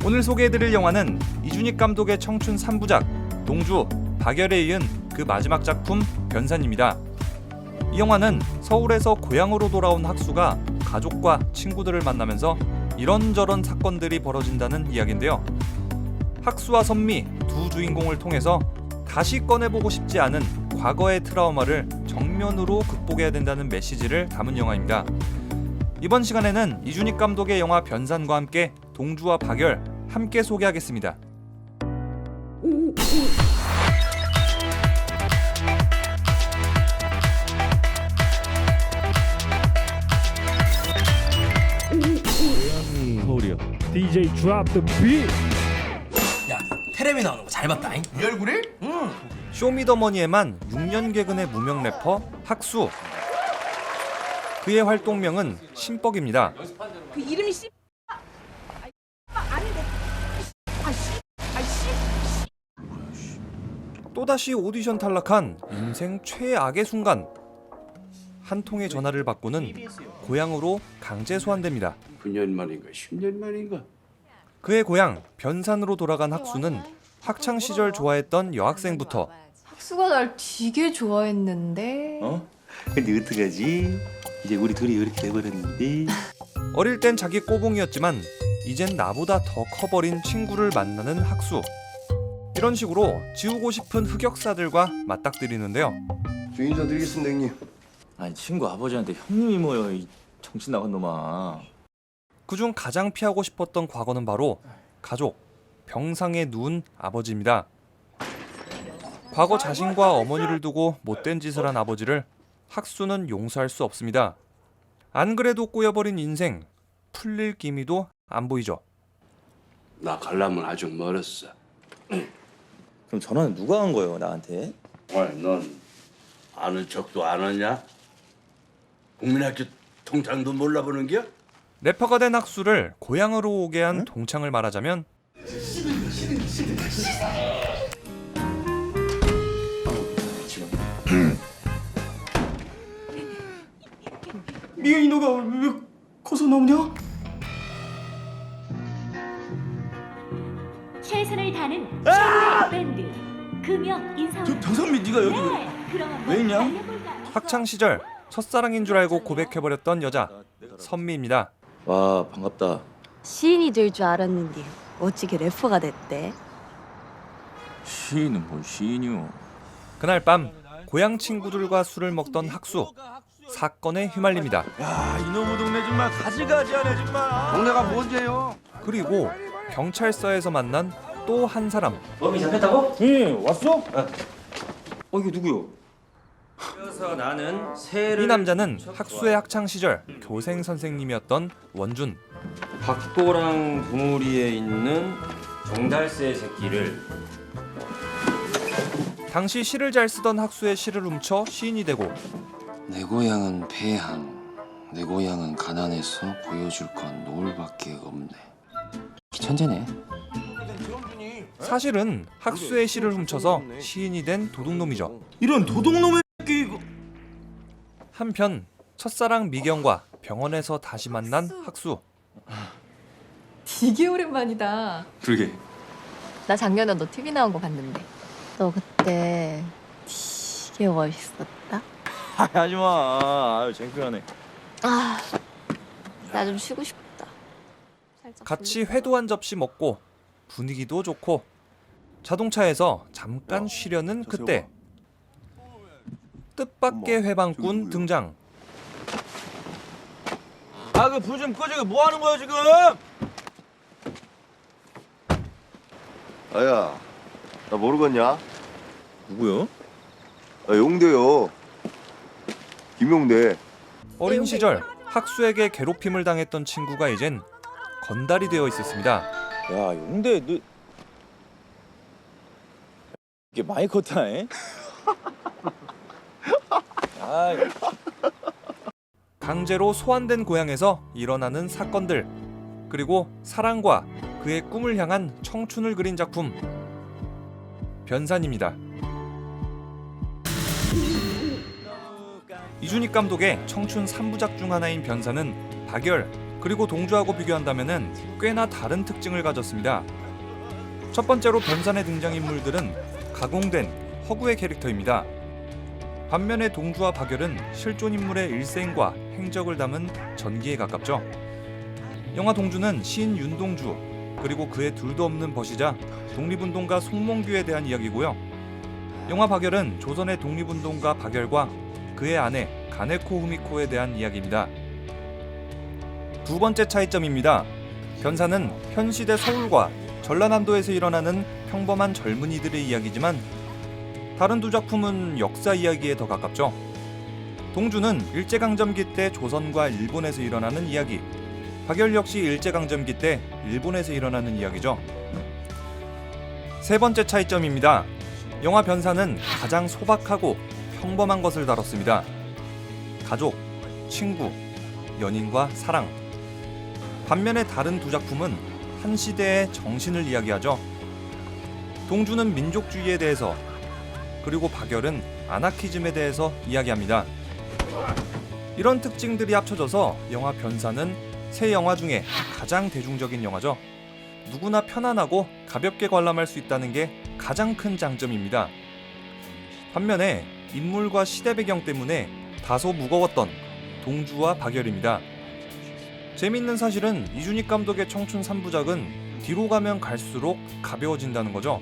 오늘 소개해드릴 영화는 이준익 감독의 청춘 3부작 동주, 박열에 이은 그 마지막 작품 변산입니다. 이 영화는 서울에서 고향으로 돌아온 학수가 가족과 친구들을 만나면서 이런저런 사건들이 벌어진다는 이야기인데요. 학수와 선미 두 주인공을 통해서 다시 꺼내보고 싶지 않은 과거의 트라우마를 정면으로 극복해야 된다는 메시지를 담은 영화입니다. 이번 시간에는 이준익 감독의 영화 변산과 함께 동주와 박열 함께 소개하겠습니다. 서울이요. DJ drop the beat. 야, 테레비 나오는 거 잘 봤다잉. 이 얼굴이? 쇼미더머니에만 6년 개근의 무명 래퍼 학수. 그의 활동명은 신뻑입니다. 그 이름이 씨 아닌데 또다시 오디션 탈락한 인생 최악의 순간. 한 통의 전화를 받고는 고향으로 강제 소환됩니다. 9년 만인가 10년 만인가? 그의 고향 변산으로 돌아간 학수는 학창 시절 좋아했던 여학생부터 학수가 날 되게 좋아했는데. 근데 어떡하지? 이제 우리 둘이 이렇게 돼버렸는데. 어릴 땐 자기 꼬봉이었지만 이젠 나보다 더 커버린 친구를 만나는 학수. 이런 식으로 지우고 싶은 흑역사들과 맞닥뜨리는데요. 주인사 드리겠습니다 형님. 아니 친구 아버지한테 형님이 뭐여 이 정신 나간 놈아. 그중 가장 피하고 싶었던 과거는 바로 가족, 병상에 누운 아버지입니다. 과거 자신과 어머니를 두고 못된 짓을 한 아버지를 학수는 용서할 수 없습니다. 안 그래도 꼬여버린 인생, 풀릴 기미도 안 보이죠. 나 갈라면 아직 멀었어. 그럼 전화는 누가 한 거예요 나한테? 넌 아는 척도 안 하냐? 국민학교 통장도 몰라보는겨? 래퍼가 된 학수를 고향으로 오게 한 동창을 말하자면 미연이 너가 왜 커서 나오냐? 최선을 다하는 최고의 밴드 금영 인사. 정선미 네가 여기 그럼 한번 왜 있냐? 달려볼까요? 학창 시절 첫사랑인 줄 알고 고백해버렸던 여자 선미입니다. 와 반갑다. 시인이 될 줄 알았는데 어찌게 래퍼가 됐대? 시인은 뭔 시인이요? 그날 밤 고향 친구들과 술을 먹던 학수. 사건에 휘말립니다. 야 이놈의 동네 정말 가지가지하네 정말. 동네가 뭔데요? 그리고 경찰서에서 만난 또 한 사람. 범이 잡혔다고? 응 왔어? 이거 누구요? 그래서 나는 새를 이 남자는 학수의 학창 시절 교생 선생님이었던 원준. 박도랑 두무리에 있는 정달새 새끼를 당시 시를 잘 쓰던 학수의 시를 훔쳐 시인이 되고 내 고향은 폐항, 내 고향은 가난해서 보여줄 건 노을밖에 없네. 천재네. 사실은 학수의 시를 훔쳐서 시인이 된 도둑놈이죠. 이런 도둑놈의 새끼 이거. 한편 첫사랑 미경과 병원에서 다시 만난 학수. 되게 오랜만이다. 그러게. 나 작년에 너 TV 나온 거 봤는데. 너 그때 되게 멋있었다. 하지마. 아유 창피하네. 아, 나 좀 쉬고 싶다. 살짝 같이 회도 한 접시 먹고 분위기도 좋고 자동차에서 잠깐 쉬려는 그때 뜻밖의 회방꾼 등장. 아 그 불 좀 꺼져. 뭐 하는 거야 지금? 아야, 나 모르겠냐? 누구요? 나 용대요. 김용대. 어린 시절 학수에게 괴롭힘을 당했던 친구가 이젠 건달이 되어 있었습니다. 야 용대 너 이게 많이 컸다잉? 아 강제로 소환된 고향에서 일어나는 사건들, 그리고 사랑과 그의 꿈을 향한 청춘을 그린 작품 변산입니다. 이준익 감독의 청춘 3부작 중 하나인 변산은 박열, 그리고 동주하고 비교한다면은 꽤나 다른 특징을 가졌습니다. 첫 번째로 변산의 등장인물들은 가공된 허구의 캐릭터입니다. 반면에 동주와 박열은 실존 인물의 일생과 행적을 담은 전기에 가깝죠. 영화 동주는 시인 윤동주 그리고 그의 둘도 없는 벗이자 독립운동가 송몽규에 대한 이야기고요. 영화 박열은 조선의 독립운동가 박열과 그의 아내 가네코 후미코에 대한 이야기입니다. 두 번째 차이점입니다. 변산은 현 시대 서울과 전라남도에서 일어나는 평범한 젊은이들의 이야기지만 다른 두 작품은 역사 이야기에 더 가깝죠. 동주는 일제강점기 때 조선과 일본에서 일어나는 이야기, 박열 역시 일제강점기 때 일본에서 일어나는 이야기죠. 세 번째 차이점입니다. 영화 변산은 가장 소박하고 평범한 것을 다뤘습니다. 가족, 친구, 연인과 사랑. 반면에 다른 두 작품은 한 시대의 정신을 이야기하죠. 동주는 민족주의에 대해서, 그리고 박열은 아나키즘에 대해서 이야기합니다. 이런 특징들이 합쳐져서 영화 변산은 세 영화 중에 가장 대중적인 영화죠. 누구나 편안하고 가볍게 관람할 수 있다는 게 가장 큰 장점입니다. 반면에 인물과 시대 배경 때문에 다소 무거웠던 동주와 박열입니다. 재미있는 사실은 이준익 감독의 청춘 3부작은 뒤로 가면 갈수록 가벼워진다는 거죠.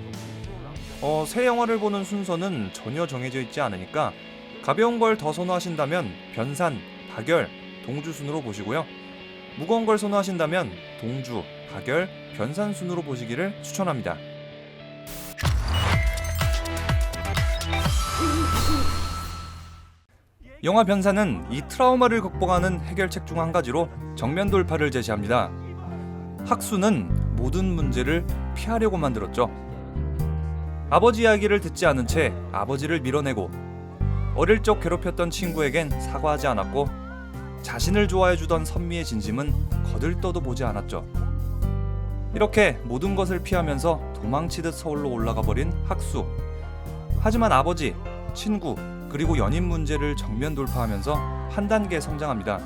새 영화를 보는 순서는 전혀 정해져 있지 않으니까 가벼운 걸 더 선호하신다면 변산, 박열, 동주 순으로 보시고요. 무거운 걸 선호하신다면 동주, 박열, 변산 순으로 보시기를 추천합니다. 영화 변산은 이 트라우마를 극복하는 해결책 중 한 가지로 정면 돌파를 제시합니다. 학수는 모든 문제를 피하려고 만들었죠. 아버지 이야기를 듣지 않은 채 아버지를 밀어내고 어릴 적 괴롭혔던 친구에겐 사과하지 않았고 자신을 좋아해주던 선미의 진심은 거들떠도 보지 않았죠. 이렇게 모든 것을 피하면서 도망치듯 서울로 올라가 버린 학수. 하지만 아버지, 친구, 그리고 연인 문제를 정면 돌파하면서 한 단계 성장합니다.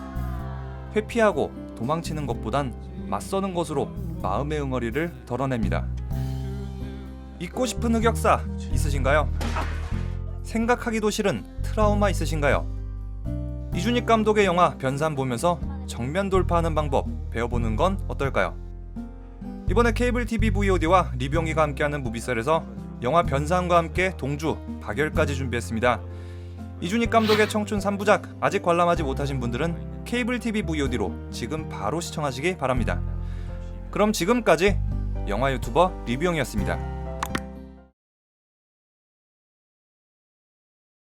회피하고 도망치는 것보단 맞서는 것으로 마음의 응어리를 덜어냅니다. 잊고 싶은 흑역사 있으신가요? 생각하기도 싫은 트라우마 있으신가요? 이준익 감독의 영화 변산 보면서 정면 돌파하는 방법 배워보는 건 어떨까요? 이번에 케이블 TV VOD와 리뷰영이가 함께하는 무비셀에서 영화 변산과 함께 동주, 박열까지 준비했습니다. 이준익 감독의 청춘 3부작 아직 관람하지 못하신 분들은 케이블 TV VOD로 지금 바로 시청하시기 바랍니다. 그럼 지금까지 영화 유튜버 리뷰영이었습니다.